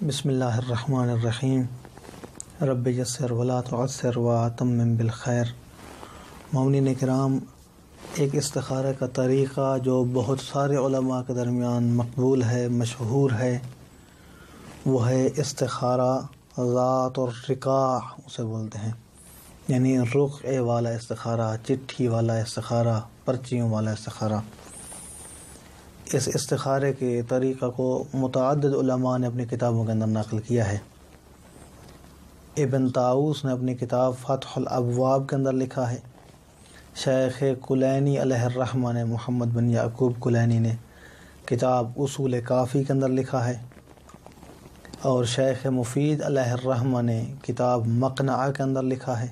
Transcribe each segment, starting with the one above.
بسم اللہ الرحمن الرحیم رب یسر ولا تعسر واتمم بالخیر۔ مومنین کرام، ایک استخارہ کا طریقہ جو بہت سارے علماء کے درمیان مقبول ہے، مشہور ہے، وہ ہے استخارہ ذات الرقاع اسے بولتے ہیں، یعنی رقعے والا استخارہ، چٹھی والا استخارہ، پرچیوں والا استخارہ۔ اس استخارے کے طریقہ کو متعدد علماء نے اپنی کتابوں کے اندر نقل کیا ہے۔ ابن طاؤس نے اپنی کتاب فتح الابواب کے اندر لکھا ہے، شیخ کلینی علیہ الرحمہ نے، محمد بن یعقوب کلینی نے کتاب اصول کافی کے اندر لکھا ہے، اور شیخ مفید علیہ الرحمہ نے کتاب مقنعہ کے اندر لکھا ہے،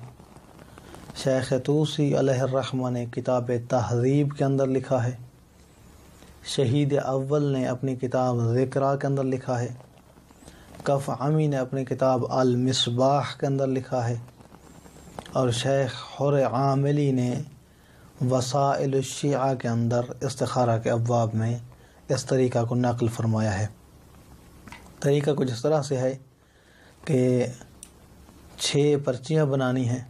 شیخ طوسی علیہ الرحمہ نے کتاب تہذیب کے اندر لکھا ہے، شہید اول نے اپنی کتاب ذکرہ کے اندر لکھا ہے، کف عمی نے اپنی کتاب المصباح کے اندر لکھا ہے، اور شیخ حر عاملی نے وسائل الشیعہ کے اندر استخارہ کے ابواب میں اس طریقہ کو نقل فرمایا ہے۔ طریقہ کچھ اس طرح سے ہے کہ 6 پرچیاں بنانی ہیں،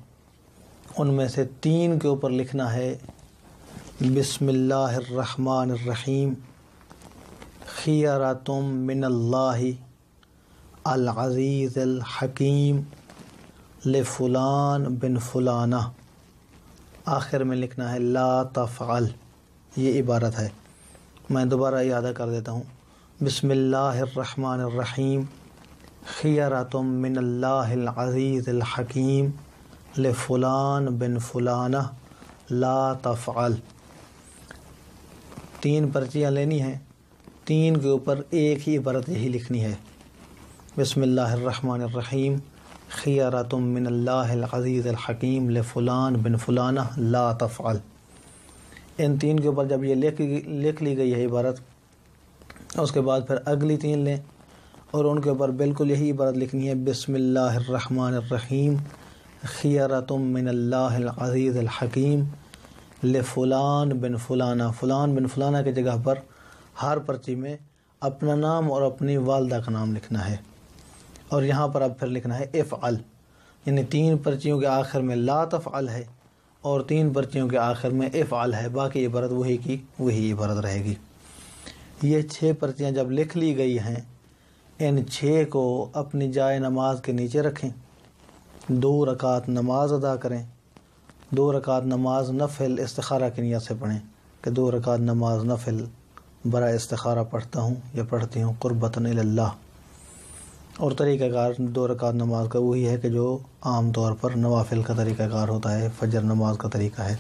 ان میں سے 3 کے اوپر لکھنا ہے بسم اللہ الرحمن الرحیم خیرۃ من اللہ العزیز الحکیم لفلان بن فلانہ، آخر میں لکھنا ہے لا تفعل۔ یہ عبارت ہے، میں دوبارہ اعادہ کر دیتا ہوں۔ بسم اللہ الرحمن الرحیم خیرۃ من اللہ العزیز الحکیم لفلان بن فلانہ لا تفعل۔ 3 پرچیاں لینی ہیں، 3 کے اوپر ایک ہی عبارت یہی لکھنی ہے، بسم اللہ الرحمن الرحیم خیرۃ من اللہ العزیز الحکیم لفلان بن فلانہ لا تفعل۔ ان 3 کے اوپر جب یہ لکھ لی گئی ہے عبارت، اس کے بعد پھر اگلی 3 لیں اور ان کے اوپر بالکل یہی عبارت لکھنی ہے، بسم اللہ الرحمن الرحیم خیرۃ من اللہ العزیز الحکیم لفلان بن فلانہ۔ فلان بن فلانہ کی جگہ پر ہر پرچی میں اپنا نام اور اپنی والدہ کا نام لکھنا ہے، اور یہاں پر اب پھر لکھنا ہے افعل، یعنی 3 پرچیوں کے آخر میں لا تفعل ہے اور 3 پرچیوں کے آخر میں افعل ہے، باقی عبارت وہی کی وہی عبارت رہے گی۔ یہ 6 پرچیاں جب لکھ لی گئی ہیں، ان 6 کو اپنی جائے نماز کے نیچے رکھیں، 2 رکعت نماز ادا کریں، 2 رکعت نماز نفل استخارہ کی نیت سے پڑھیں کہ 2 رکعت نماز نفل برائے استخارہ پڑھتا ہوں یا پڑھتی ہوں قربتاً الی اللہ۔ اور طریقہ کار 2 رکعت نماز کا وہی ہے کہ جو عام طور پر نوافل کا طریقہ کار ہوتا ہے، فجر نماز کا طریقہ ہے۔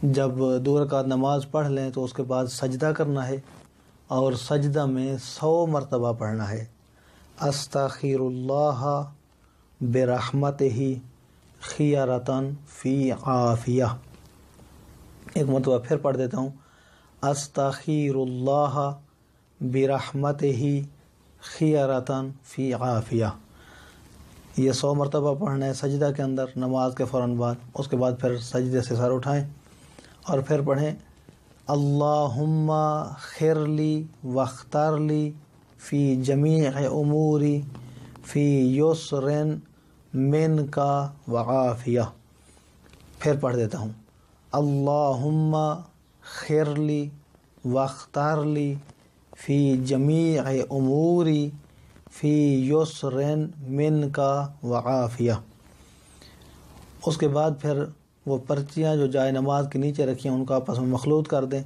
جب 2 رکعت نماز پڑھ لیں تو اس کے بعد سجدہ کرنا ہے، اور سجدہ میں 100 مرتبہ پڑھنا ہے، استغفر اللہ برحمتہ خیرۃ فی عافیہ۔ ایک مرتبہ پھر پڑھ دیتا ہوں، استغفر اللہ برحمتہ خیرۃ فی عافیہ۔ یہ 100 مرتبہ پڑھنا ہے سجدہ کے اندر نماز کے فوراً بعد، اس کے بعد پھر سجدے سے سر اٹھائیں اور پھر پڑھیں اللہم خر لی واختر لی فی جمیع اموری فی یسر من کا وعافیہ۔ پھر پڑھ دیتا ہوں اللہم خر لی واختر لی فی جمیع اموری فی یسر من کا وعافیہ۔ اس کے بعد پھر وہ پرچیاں جو جائے نماز کے نیچے رکھی ہیں ان کو آپس میں مخلوط کر دیں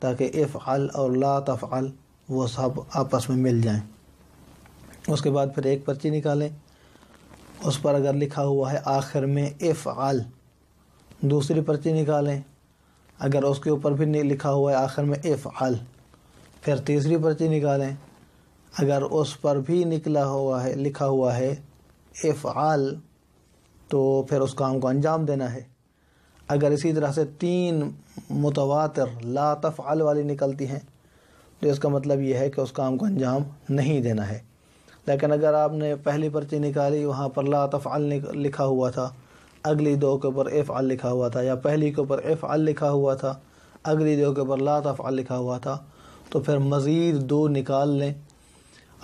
تاکہ افعل اور لا تفعل وہ سب آپس میں مل جائیں۔ اس کے بعد پھر ایک پرچی نکالیں، اس پر اگر لکھا ہوا ہے آخر میں افعل، دوسری پرچی نکالیں، اگر اس کے اوپر بھی لکھا ہوا ہے آخر میں افعل، پھر تیسری پرچی نکالیں، اگر اس پر بھی لکھا ہوا ہے افعل تو پھر اس کام کو انجام دینا ہے۔ اگر اسی طرح سے 3 متواتر لا تفعل والی نکلتی ہیں تو اس کا مطلب یہ ہے کہ اس کام کو انجام نہیں دینا ہے۔ لیکن اگر آپ نے پہلی پرچی نکالی، وہاں پر لا تفعل لکھا ہوا تھا، اگلی 2 کے اوپر افعل لکھا ہوا تھا، یا پہلی کے اوپر افعل لکھا ہوا تھا، اگلی 2 کے اوپر لا تفعل لکھا ہوا تھا، تو پھر مزید 2 نکال لیں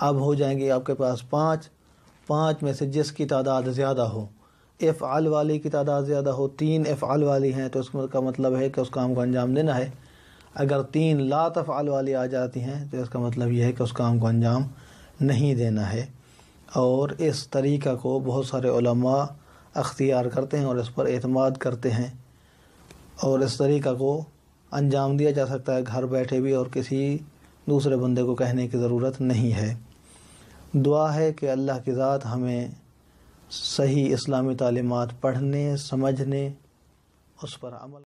اب ہو جائیں گے آپ کے پاس 5، 5 میں سے جس کی تعداد زیادہ ہو، افعال والی کی تعداد زیادہ ہو، 3 افعال والی ہیں تو اس کا مطلب ہے کہ اس کام کو انجام دینا ہے۔ اگر 3 لا تفعال والی آ جاتی ہیں تو اس کا مطلب یہ ہے کہ اس کام کو انجام نہیں دینا ہے۔ اور اس طریقہ کو بہت سارے علماء اختیار کرتے ہیں اور اس پر اعتماد کرتے ہیں، اور اس طریقہ کو انجام دیا جا سکتا ہے گھر بیٹھے بھی، اور کسی دوسرے بندے کو کہنے کی ضرورت نہیں ہے۔ دعا ہے کہ اللہ کی ذات ہمیں صحیح اسلامی تعلیمات پڑھنے، سمجھنے، اس پر عمل